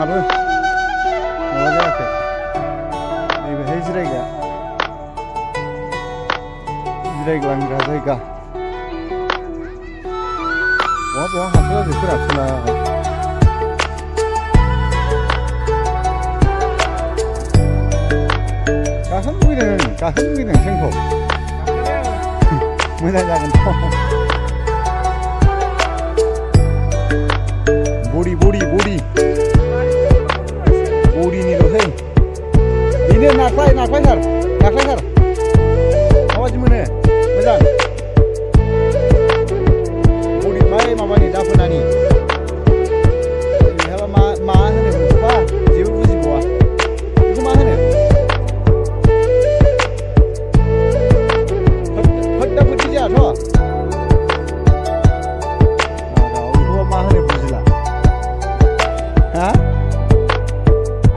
दाबो माबा जायाखै नैबेहाय जिरायग्लांग्रा जायगा बहा हाखो बेफोरासोना गाखोनो लुगैदों जोंखौ मोजां जागोनथ' बडिनिल'सै बेनो नाख्लाय सार माबायदि मोनो मोजां बडि माबानि दाफोनानि बेहाबा मा होनो बेखौबा जेबो बुजिबावा बेखौ मा होनो फोद्दा फोद्दि जायाथ' बेखौबा मा होनो बुजिला हा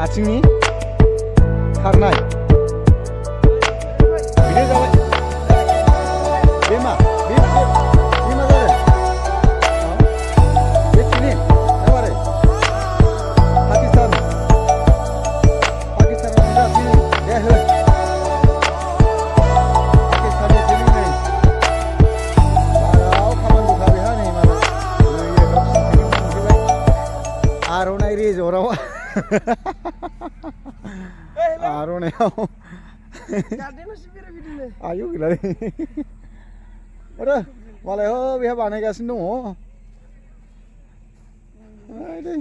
आथिंनि खारनाय बिदिनो जाबाय बे मा जादों बे थिनि एबारे पाकिस्तानाव जाफिन दे हो पाकिस्ताननि टिम नै बाराव खामानि दंखा बेहा नै मालाय आर'नाइ रिजर्टआव आर'नाइयाव आयौ गैलालै मालाय हो बेहा बानायगासिनो दङ